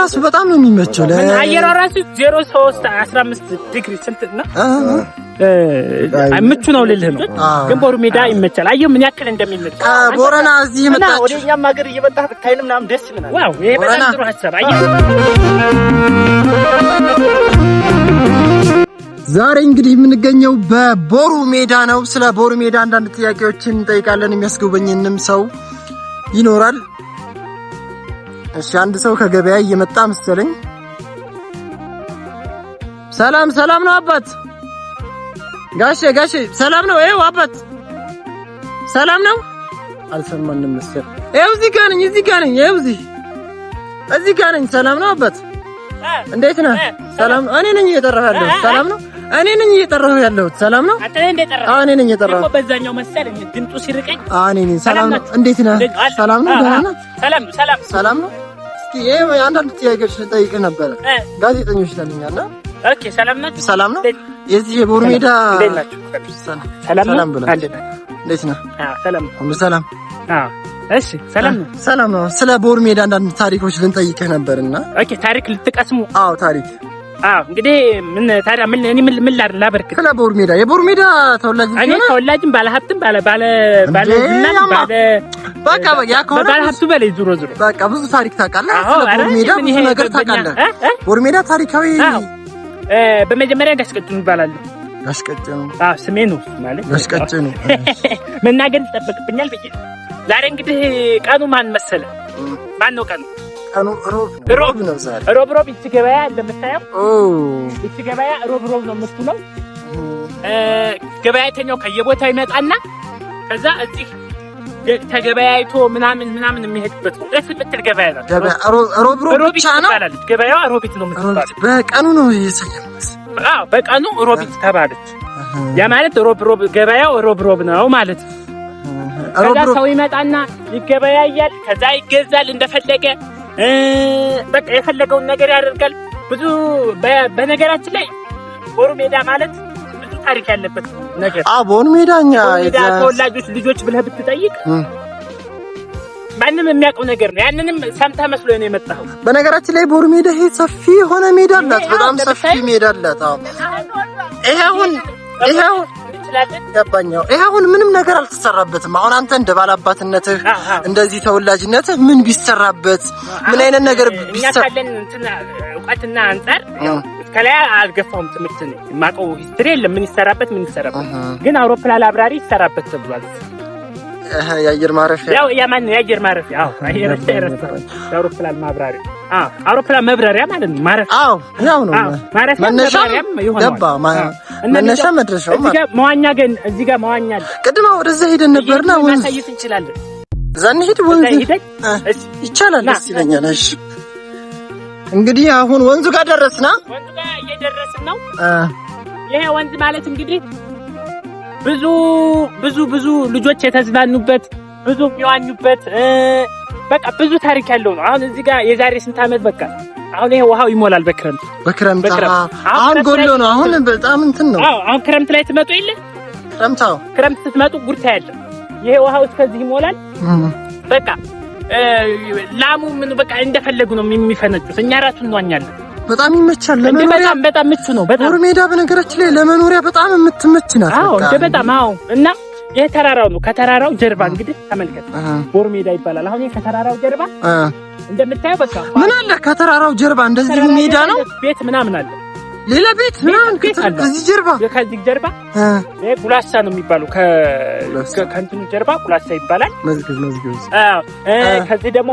ራሱ በጣም ነው የሚመቸው አየር ራሱ 03-15 ዲግሪ ስንት ነው ምቹ ነው ልልህ ነው ግን ቦሩ ሜዳ ይመቻል አየው ምን ያክል እንደሚመች ቦረና እዚህ መጣች ወደኛም ሀገር እየመጣህ ብታይን ምናምን ደስ ይላል ዋው ይሄ በጣም ጥሩ ሐሳብ አየው ዛሬ እንግዲህ የምንገኘው በቦሩ ሜዳ ነው ስለ ቦሩ ሜዳ አንዳንድ ጥያቄዎችን እንጠይቃለን የሚያስጎበኝንም ሰው ይኖራል እሺ አንድ ሰው ከገበያ እየመጣ መሰለኝ ሰላም ነው አባት ጋሼ ሰላም ነው ይኸው አባት ሰላም ነው አልሰማንም መሰለኝ ይኸው እዚህ ጋር ነኝ ይኸው እዚህ ጋር ነኝ ሰላም ነው አባት እንዴት ነህ ሰላም እኔ ነኝ እየጠራሁ ያለሁት ሰላም ነው እኔ ነኝ እየጠራሁ ያለሁት ሰላም ነው አንተ እንደ ጠራህ እኔ ነኝ እየጠራሁ እኮ በዛኛው መሰለኝ ድምጡ ሲርቀኝ እኔ ነኝ ሰላም ነው እንዴት ነህ ሰላም ነው ደህና ነህ ሰላም ነው እስኪ ይሄ አንዳንድ ጥያቄዎች ልጠይቅህ ነበር ጋዜጠኞች ነኝና ኦኬ ሰላም ነው የዚህ የቦሩ ሜዳ ሰላም ብለህ እንዴት ነህ ሰላም ሁሉ ሰላም እሺ ሰላም ነው ስለ ቦሩ ሜዳ አንዳንድ ታሪኮች ልንጠይቅህ ነበርና ኦኬ ታሪክ ልትቀስሙ ታሪክ እንግዲህ ምን ታዲያ ምን ላበርክት ስለ ቦሩ ሜዳ የቦሩ ሜዳ ተወላጅም ባለሀብትም ባለዝናም በቃ ያከሆነ ባለሀብቱ በላይ ዙሮ በቃ ብዙ ታሪክ ታውቃለህ ስለ ቦሩ ሜዳ ብዙ ነገር ታውቃለህ ቦሩ ሜዳ ታሪካዊ በመጀመሪያ እንዳስቀጭኑ ይባላል ያስቀጭኑ ስሜ ነው ማለት ያስቀጭኑ መናገር ይጠበቅብኛል ዛሬ እንግዲህ ቀኑ ማን መሰለ ማን ነው ቀኑ ሮብ ነው ዛሬ ሮብ እቺ ገበያ እንደምታየው እቺ ገበያ ሮብ ነው የምትለው ገበያተኛው ከየቦታው ይመጣና ከዛ እዚህ ተገበያይቶ ምናምን የሚሄድበት ደስ የምትል ገበያ ነው ሮብ ብቻ ነው ገበያዋ ሮቢት ነው የምትባለው በቀኑ ነው ይሰየምስ በቀኑ ሮቢት ተባለች ያ ማለት ሮብ ገበያው ሮብ ነው ማለት ከዛ ሰው ይመጣና ይገበያያል ከዛ ይገዛል እንደፈለገ በቃ የፈለገውን ነገር ያደርጋል ብዙ በነገራችን ላይ ቦሩ ሜዳ ማለት ብዙ ታሪክ ያለበት ነገር ቦሩ ሜዳኛ ተወላጆች ልጆች ብለህ ብትጠይቅ ማንም የሚያውቀው ነገር ነው ያንንም ሰምተህ መስሎ ነው የመጣው በነገራችን ላይ ቦሩ ሜዳ ይሄ ሰፊ ሆነ ሜዳ አላት በጣም ሰፊ ሜዳ አላት ይሄውን ያባኛው ይሄውን ምንም ነገር አልተሰራበትም አሁን አንተ እንደ ባላባትነትህ እንደዚህ ተወላጅነትህ ምን ቢሰራበት ምን አይነት ነገር ቢሰራለን እንትና እውቀትና አንፃር ከላይ አልገፋውም ትምህርት ነው ማቀው ሂስትሪ የለም ምን ይሰራበት ግን አውሮፕላን አብራሪ ይሰራበት ተብሏል የአየር ማረፊያ ያው ያማን የአየር ማረፊያ አውሮፕላን ማብራሪ አውሮፕላን መብረሪያ ማለት ነው ማረፊያ ያው ነው መነሻም ይሆናል መነሻ መድረሻው እዚህ ጋር መዋኛ አለ ቅድማ ወደዛ ሄደን ነበርና ወንዝ ማሳየት እንችላለን ዛን ሄድ ወንዝ ይቻላል ደስ ይለኛል እሺ እንግዲህ አሁን ወንዙ ጋር ደረስና ወንዙ ጋር እየደረስን ነው ይሄ ወንዝ ማለት እንግዲህ ብዙ ልጆች የተዝናኑበት ብዙ የሚዋኙበት በቃ ብዙ ታሪክ ያለው ነው አሁን እዚህ ጋር የዛሬ ስንት አመት በቃ አሁን ይሄ ውሃው ይሞላል በክረምት አሁን ጎሎ ነው አሁን በጣም እንትን ነው አሁን ክረምት ላይ ትመጡ የለ ክረምት ስትመጡ ጉርታ ያለ ይሄ ውሃው እስከዚህ ይሞላል በቃ ላሙ ምን በቃ እንደፈለጉ ነው የሚፈነጩት እኛ ራሱ እንዋኛለን በጣም ይመቻል ለመኖሪያ በጣም ምቹ ነው ቦሩ ሜዳ በነገራችን ላይ ለመኖሪያ በጣም የምትመች ናት በጣም እና ይሄ ተራራው ነው ከተራራው ጀርባ እንግዲህ ተመልከት ቦሩ ሜዳ ይባላል አሁን ይሄ ከተራራው ጀርባ እንደምታየው በቃ ምን አለ ከተራራው ጀርባ እንደዚህ ሜዳ ነው ቤት ምናምን አለ ሌላ ቤት ምናምን ከዚህ ጀርባ ይሄ ጉላሳ ነው የሚባለው ከእንትኑ ጀርባ ጉላሳ ይባላል መዝግብ ከዚህ ደግሞ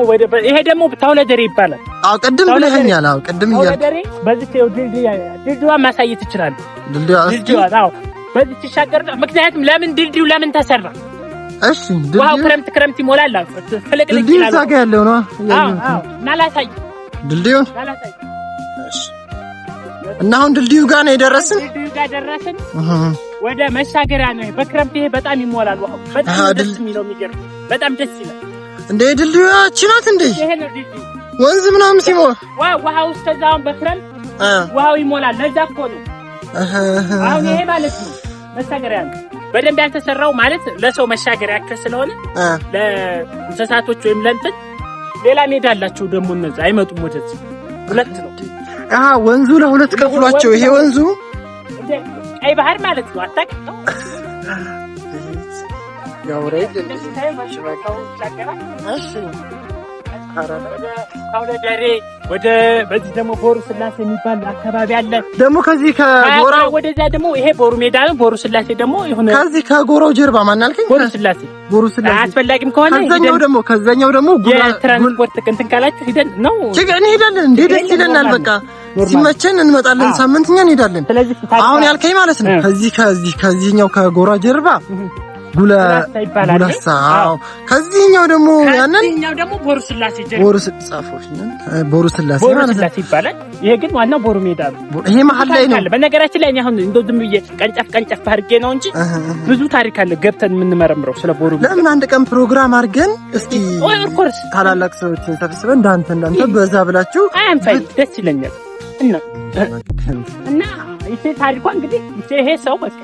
ይሄ ደግሞ ታውለደሬ ይባላል ቅድም ብለኸኛል ቅድም ታውለደሬ በዚህ ድልድዩዋ ማሳየት ይችላል ድልድዩዋ በዚህ ተሻገር ምክንያቱም ለምን ተሰራ እሺ ዋው ክረምት ይሞላል ፍልቅልቅ ይላል ዛጋ ያለው ነው ናላሳይ ድልድዩን እሺ እና አሁን ድልድዩ ጋር ነው የደረስን ወደ መሻገሪያ ነው በክረምት ይሄ በጣም ይሞላል ዋው በጣም ደስ የሚለው የሚገርም በጣም ደስ ይላል እንደ ድልድዩ ናት እንዴ ይሄ ነው ድልድዩ ወንዝ ምናምን ሲሞላ ውሃው እስከዛውን በክረምት ውሃው ይሞላል ለዛ እኮ ነው አሁን ይሄ ማለት ነው መሻገሪያ ነው በደንብ ያልተሰራው ማለት ለሰው መሻገሪያ ስለሆነ ለእንስሳቶች ወይም ለእንትን ሌላ ሜዳ አላቸው ደግሞ እነዛ አይመጡም ወደዚህ ሁለት ነው። ወንዙ ለሁለት ከፍሏቸው ይሄ ወንዙ ቀይ ባህር ማለት ነው። አታውቅም? ያውሬድ ደሬ ወደ በዚህ ደግሞ ቦሩ ስላሴ የሚባል አካባቢ አለ። ደግሞ ከዚህ ከጎራው ወደዛ ደግሞ ይሄ ቦሩ ሜዳ ነው። ቦሩ ስላሴ ደግሞ ይሁን ከዚህ ከጎራው ጀርባ ማን አልከኝ? ቦሩ ስላሴ አስፈላጊም ከሆነ ከዛኛው ደግሞ የትራንስፖርት እንትን ካላችሁ ሂደን ነው እንሄዳለን። እንዴ ደስ ይለናል። በቃ ሲመቸን እንመጣለን። ሳምንትኛ እንሄዳለን። አሁን ያልከኝ ማለት ነው ከዚህኛው ከጎራ ጀርባ ጉላሳ ይባላል። ከዚህኛው ደግሞ ያንኛው ደግሞ ቦሩ ስላሴ ቦሩ ስላሴ ይባላል። ይሄ ግን ዋናው ቦሩ ሜዳ ነው። ይሄ መሀል ላይ ነው። በነገራችን ላይ አሁን እንደው ዝም ብዬ ቀንጨፍ አድርጌ ነው እንጂ ብዙ ታሪክ አለ ገብተን የምንመረምረው ስለ ቦሩ ሜዳ። ለምን አንድ ቀን ፕሮግራም አድርገን እስኪ ታላላቅ ሰዎችን ሰብስበን እንዳንተ በዛ ብላችሁ አንፋይ ደስ ይለኛል። እና ይሄ ታሪኳ እንግዲህ ይሄ ሰው በቃ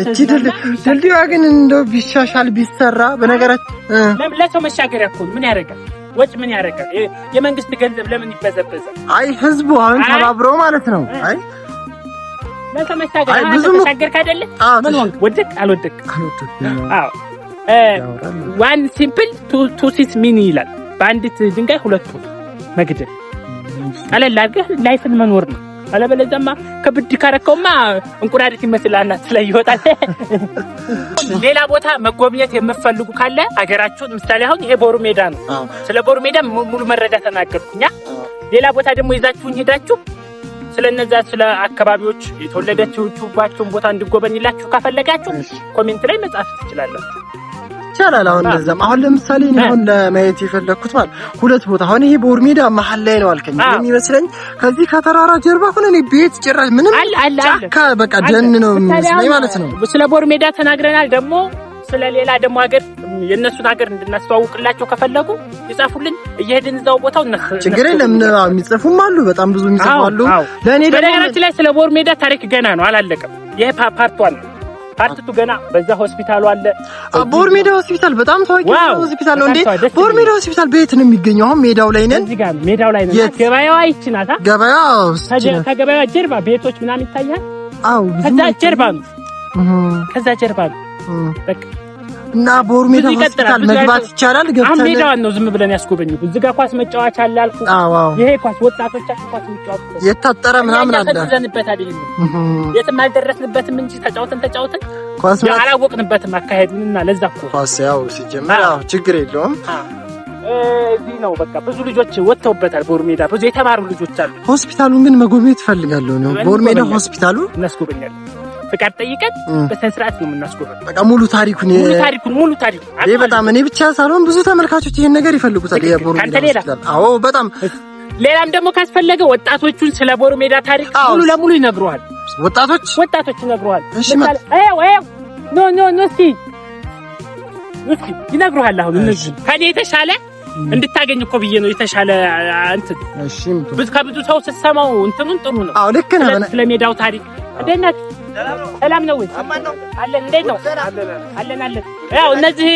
እቺ ድልድዩ ግን እንደው ቢሻሻል ቢሰራ በነገራችን ለሰው መሻገሪያ እኮ ምን ያደርጋል? ወጭ ምን ያደርጋል? የመንግስት ገንዘብ ለምን ይበዘበዛል? አይ ህዝቡ አሁን ተባብሮ ማለት ነው። አይ ለሰው መሻገሪያ መሻገር ካደለ ምን ወንክ ወደቅ አልወደቅ አዎ ዋን ሲምፕል ቱ ሲስ ሚኒ ይላል። በአንዲት ድንጋይ ሁለት መግደል ቀለል አድርገህ ላይፍን መኖር ነው። አለበለዚያማ ከብድ ካረከውማ እንቁራሪት ይመስላልና ስለይወጣል። ሌላ ቦታ መጎብኘት የምትፈልጉ ካለ አገራችሁን ምሳሌ አሁን ይሄ ቦሩ ሜዳ ነው። ስለ ቦሩ ሜዳ ሙሉ መረጃ ተናገርኩኛ። ሌላ ቦታ ደግሞ ይዛችሁኝ ሄዳችሁ ስለነዛ ስለ አካባቢዎች የተወለዳችሁባቸውን ቦታ እንድጎበኝላችሁ ካፈለጋችሁ ኮሜንት ላይ መጻፍ ትችላላችሁ። ይቻላል። አሁን ለምሳሌ አሁን ለማየት የፈለኩት ማለት ሁለት ቦታ አሁን ይሄ ቦሩ ሜዳ መሀል ላይ ነው አልከኝ የሚመስለኝ። ከዚህ ከተራራ ጀርባ ሆነ እኔ ቤት ጭራሽ ምንም ጫካ በቃ ደን ነው የሚመስለኝ ማለት ነው። ስለ ቦሩ ሜዳ ተናግረናል። ደግሞ ስለ ሌላ ደግሞ ሀገር የነሱን ሀገር እንድናስተዋውቅላቸው ከፈለጉ ይጻፉልን። እየሄድን እዛው ቦታው ችግር የለም። የሚጽፉም አሉ፣ በጣም ብዙ የሚጽፉ አሉ። ለኔ በነገራችን ላይ ስለ ቦሩ ሜዳ ታሪክ ገና ነው አላለቀም። ይሄ ፓርት 1 ነው። ፓርቲቱ ገና በዛ ሆስፒታሉ አለ። ቦሩ ሜዳ ሆስፒታል በጣም ታዋቂ ሆስፒታል ነው። እንዴ ቦሩ ሜዳ ሆስፒታል ቤት ነው የሚገኘው? አሁን ሜዳው ላይ ነን። እዚህ ጋር ሜዳው ላይ ነን። ገበያዋ ይችናታ ገበያው ከገበያዋ ጀርባ ቤቶች ምናምን ይታያል። አው ከዛ ጀርባ ነው። ከዛ ጀርባ ነው በቃ እና ቦሩ ሜዳ ሆስፒታል መግባት ይቻላል። ገብተን ሜዳውን ነው ዝም ብለን ያስጎበኙት። እዚህ ጋር ኳስ መጫወቻ አለ አልኩ። ይሄ ኳስ ወጣቶች ኳስ የሚጫወቱት የታጠረ ምናምን አለ። ተዘንበት አይደለም የትም አልደረስንበትም እንጂ ተጫውተን ኳስ አላወቅንበትም አካሄዱንና ለዛ እኮ ኳስ ያው ሲጀመር ያው ችግር የለውም። እዚህ ነው በቃ ብዙ ልጆች ወጥተውበታል። ቦሩ ሜዳ ብዙ የተማሩ ልጆች አሉ። ሆስፒታሉን ግን መጎብኘት ፈልጋለሁ ነው ቦሩ ሜዳ ሆስፒታሉ እናስጎበኛለን። ፍቃድ ጠይቀን በስርዓት ነው የምናስጎበኝ። በቃ ሙሉ ታሪኩን ይሄ በጣም እኔ ብቻ ሳልሆን ብዙ ተመልካቾች ይሄን ነገር ይፈልጉታል። የቦሩ ሜዳ ሆስፒታል አዎ በጣም ሌላም ደግሞ ካስፈለገ ወጣቶቹን ስለ ቦሩ ሜዳ ታሪክ ሙሉ ለሙሉ ይነግሩሃል። ወጣቶች ይነግሩሃል። ለምሳሌ ኖ እስኪ ይነግሩሃል። አሁን እነዚህ ከኔ የተሻለ እንድታገኝ እኮ ብዬ ነው የተሻለ እንትን ከብዙ ሰው ስትሰማው እንትኑን ጥሩ ነው። አዎ ልክ ነህ። ስለ ሜዳው ታሪክ እንዴት ሰላም ነው ወይ? አለን። እንዴት ነው? አለን። ያው እነዚህ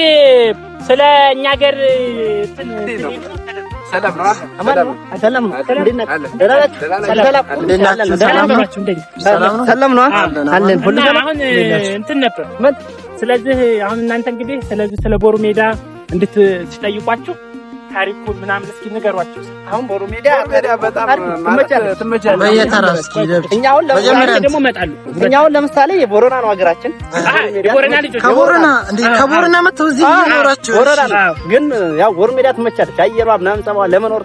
ስለ እኛ ሀገር ሰላም ነው። ሰላም ነው። ሰላም ነው። አለን። ሁሉ ሰላም አሁን እንትን ነበር። ስለዚህ አሁን እናንተ እንግዲህ ስለዚህ ስለ ቦሩ ሜዳ እንድትጠይቋችሁ ታሪኩን ምናምን እስኪ ንገሯቸው። አሁን ቦሩ ሜዳ በጣም ትመቻለህ። በየተራው እስኪ እኛውን ለምሳሌ የቦረና ነው ሀገራችን። የቦረና ልጆች ከቦረና መጥተው እዚህ ይኖራቸው። ቦረና ግን ያው ቦሩ ሜዳ ትመቻለች። አየሯ ምናምን ጸባዋ ለመኖር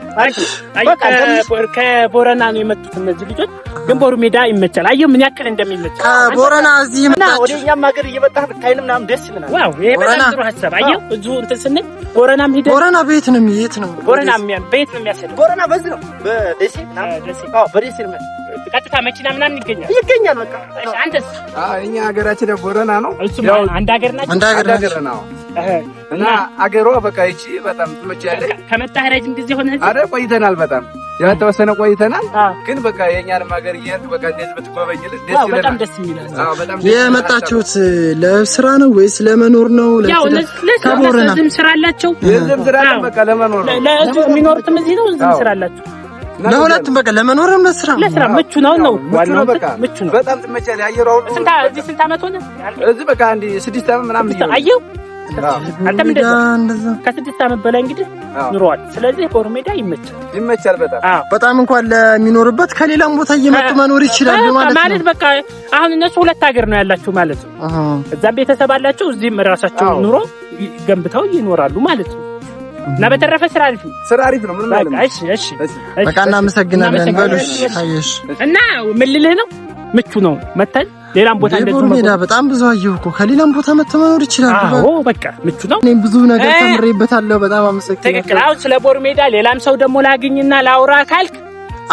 ከቦረና ነው የመጡት እነዚህ ልጆች። ግን ቦሩ ሜዳ ይመቻል። አየሁ ምን ያክል እንደሚመች ከቦረና እዚህ መጣች። ወደኛም ሀገር እየመጣህ ብታይን ምናምን ደስ ይለናል። ዋው ይሄ በጣም ጥሩ ሀሳብ። አየሁ እዚሁ እንትን ስንል ቦረናም ሄደን ቦረና ቤት ነው የት ነው ቦረና ቤት ነው የሚያሰደው። ቦረና በዚህ ነው በደሴ በደሴ ነው ቀጥታ መኪና ምናምን ይገኛል። በቃ አንተስ? እኛ ሀገራችን ቦረና ነው። እሱም አንድ ሀገር ናቸው። አንድ ሀገር ነው እና አገሯ በቃ ይቺ በጣም ትመቻለች። ከመጣህ ረጅም ጊዜ ሆነ? አረ ቆይተናል። በጣም የተወሰነ ቆይተናል። ግን በቃ የኛንም ሀገር እየሄድን በቃ እንደዚህ ብትጎበኝልን ደስ ይላል። በጣም ደስ ይላል። በጣም የመጣችሁት ለስራ ነው ወይስ ለመኖር ነው? ለስራ ስራ አላቸው። የዝም ስራ በቃ ለመኖር ነው። ለዚህ የሚኖሩትም እዚህ ነው። እዚህ ስራ አላቸው። ለሁለቱም በቃ ለመኖርም ለስራ ምቹ ነው ዋናው ምቹ ነው። በጣም ትመቻለህ። አየሩ አሁን ስንት ዓመት ሆነ? እዚህ በቃ አንዴ 6 ዓመት ምናምን አየው። አንተም እንደዛ ከ6 ዓመት በላይ እንግዲህ ኑሯል። ስለዚህ ቦሩ ሜዳ ይመቻል በጣም እንኳን ለሚኖርበት ከሌላም ቦታ እየመጡ መኖር ይችላሉ ማለት በቃ አሁን እነሱ ሁለት ሀገር ነው ያላችሁ ማለት ነው። እዛም ቤተሰብ አላቸው፣ እዚህም ራሳቸው ኑሮ ገንብተው ይኖራሉ ማለት ነው። እና በተረፈ ስራ አሪፍ ነው ምንም አይደለም። እሺ በቃ እናመሰግናለን። በሉሽ አይሽ እና ምን ልልህ ነው ምቹ ነው መተን ሌላም ቦታ እንደዚህ ቦሩ ሜዳ በጣም ብዙ አየሁ እኮ ከሌላም ቦታ መተው መኖር ይችላሉ። አዎ በቃ ምቹ ነው። እኔም ብዙ ነገር ተምሬበታለሁ። በጣም አመሰግናለሁ። ትክክል። አሁን ስለ ቦሩ ሜዳ ሌላም ሰው ደግሞ ላግኝና ላውራ ካልክ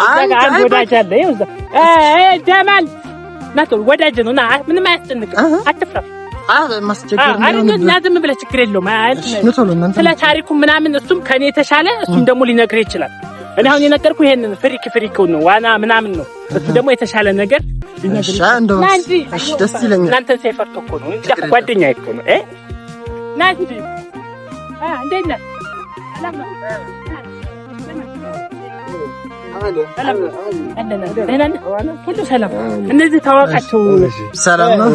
አንድ ወዳጅ አለ። ይኸው ጀማል ናቶ ወዳጅ ነው። ና ምንም አያስጨንቅም፣ አትፍራ። ማስቸገር ነው ዝም ብለህ ችግር የለውም ማለት ስለ ታሪኩ ምናምን እሱም ከኔ የተሻለ እሱም ደግሞ ሊነግርህ ይችላል። እኔ አሁን የነገርኩህ ይሄንን ፍሪክ ነው ዋና ምናምን ነው። እሱ ደግሞ የተሻለ ነገር ሊነግርህ ይችላል። እሺ ደስ ይለኛል። እናንተን ሳይፈርቶ እኮ ነው እንጂ ጓደኛ እኮ ነው። ናንጂ እንዴት ነህ? ሰላም። እነዚህ ታዋቃቸው ሰላም ነው።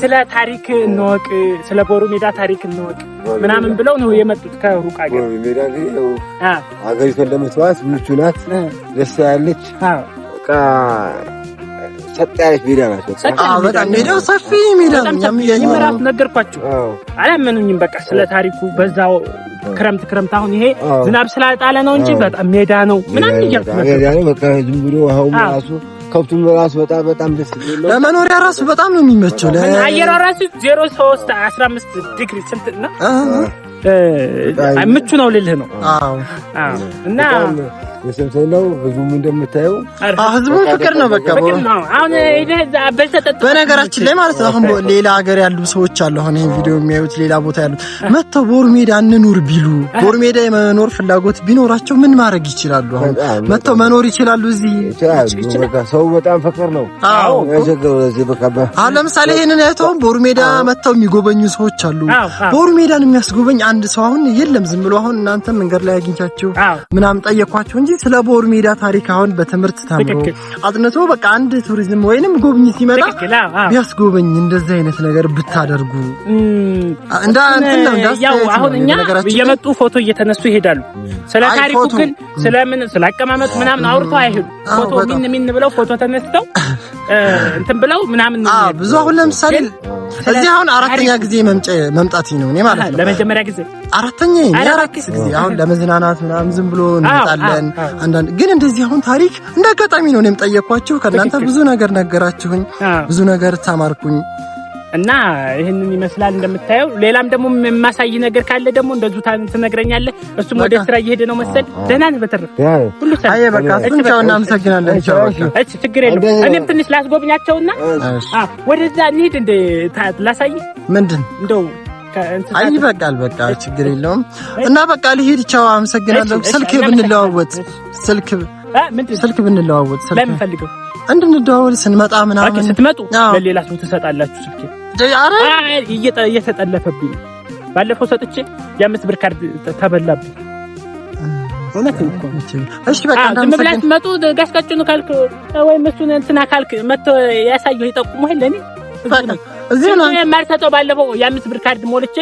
ስለ ታሪክ እንወቅ፣ ስለ ቦሩ ሜዳ ታሪክ እንወቅ ምናምን ብለው ነው የመጡት ከሩቅ ሀገር። ቦሩ ሜዳ እንግዲህ ሀገሪቷን ለመተዋት ምቹ ናት፣ ደስ ያለች በቃ ሰጥ ያለች ሜዳ ናት። በጣም ሜዳው ሰፊ ሜዳ ነው። ምራፍ ነገርኳቸው አላመኑኝም። በቃ ስለ ታሪኩ በዛው ክረምት አሁን ይሄ ዝናብ ስላልጣለ ነው እንጂ በጣም ሜዳ ነው ምናምን እያልኩ ነው። በቃ ዝም ብሎ ውሃው ራሱ ከብቱም ራሱ በጣም ደስ ይላል። ለመኖሪያ ራሱ በጣም ነው የሚመቸው። አየሯ ራሱ 03 15 ዲግሪ ስንት ነው ምቹ ነው ልልህ ነው። እና የሰምተው ህዝቡም እንደምታየው ህዝቡ ፍቅር ነው። በቃ አሁን በነገራችን ላይ ማለት ነው አሁን ሌላ ሀገር ያሉ ሰዎች አሉ፣ አሁን ይሄን ቪዲዮ የሚያዩት ሌላ ቦታ ያሉት መተው ቦሩ ሜዳ እንኑር ቢሉ ቦሩ ሜዳ የመኖር ፍላጎት ቢኖራቸው ምን ማድረግ ይችላሉ? አሁን መተው መኖር ይችላሉ። እዚህ በቃ ሰው በጣም ፍቅር ነው። አሁን ለምሳሌ ይሄንን አይተው ቦሩ ሜዳ መተው የሚጎበኙ ሰዎች አሉ። ቦሩ ሜዳን የሚያስጎበኝ አንድ ሰው አሁን የለም። ዝም ብሎ አሁን እናንተ መንገድ ላይ አግኝቻችሁ ምናምን ጠየኳችሁ እንጂ ስለ ቦሩ ሜዳ ታሪክ አሁን በትምህርት ተምሮ አጥንቶ በቃ አንድ ቱሪዝም ወይንም ጎብኚ ሲመጣ ቢያስጎበኝ እንደዚህ አይነት ነገር ብታደርጉ እንደ እንትን ነው። ያው አሁን እኛ እየመጡ ፎቶ እየተነሱ ይሄዳሉ። ስለ ታሪኩ ግን ስለምን ስላቀማመጡ ምናምን አውርተው አይሄዱ። ፎቶ ምን ብለው ፎቶ ተነስተው እንትን ብለው ምናምን ነው። ብዙ አሁን ለምሳሌ እዚህ አሁን አራተኛ ጊዜ መምጣት ነው እኔ ማለት ነው። ለመጀመሪያ ጊዜ አራተኛ ጊዜ አሁን ለመዝናናት ምናምን ዝም ብሎ እንጣለን። አንዳንድ ግን እንደዚህ አሁን ታሪክ እንዳጋጣሚ ነው እኔም ጠየኳችሁ። ከእናንተ ብዙ ነገር ነገራችሁኝ፣ ብዙ ነገር ተማርኩኝ። እና ይሄንን ይመስላል እንደምታየው። ሌላም ደግሞ የማሳይ ነገር ካለ ደግሞ እንደዚሁ ትነግረኛለህ። እሱም ወደ ስራ እየሄደ ነው መሰል። ደህና ነህ? በተረፈ ሁሉ ሰላም። አይ በቃ ቻው፣ እናመሰግናለን። ቻው። እሺ ችግር የለውም። እኔም ትንሽ ላስጎብኛቸውና ወደዛ እንሂድ። እንደ ላሳይ ምንድን እንደው አይ ይበቃል። በቃ ችግር የለውም። እና በቃ ልሂድ። ቻው፣ አመሰግናለሁ። ስልክ ብንለዋወጥ ለምን ፈልገው እንድንደዋወል ስንመጣ ምናምን ስትመጡ ለሌላ ሰው ትሰጣላችሁ ስልክ። አረ እየተጠለፈብኝ ባለፈው ሰጥቼ የ5 ብር ካርድ ተበላብኝ። እውነት እኮ እሺ በቃ እንደምብላት መጡ ጋስካጩን ካልክ ወይ መስቱን እንትና ካልክ መጥቶ ያሳየው ይጠቁሙ አይደል? እዚህ ነው ማርሰጠው። ባለፈው የ5 ብር ካርድ ሞልቼ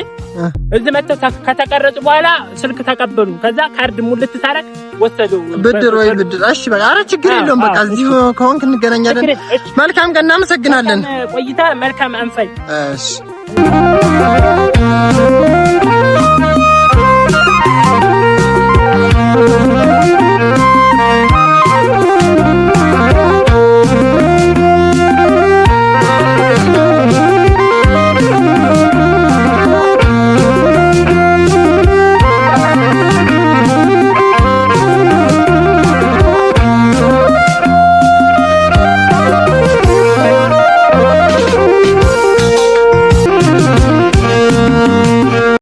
እዚህ መጥቶ ከተቀረጽ በኋላ ስልክ ተቀበሉ። ከዛ ካርድ ሙልት ታረቅ ወሰዱ። ብድር። እሺ በቃ አረ ችግር የለውም። በቃ እዚህ ከሆንክ እንገናኛለን። መልካም ቀን። እናመሰግናለን። ቆይታ መልካም አንፋይ። እሺ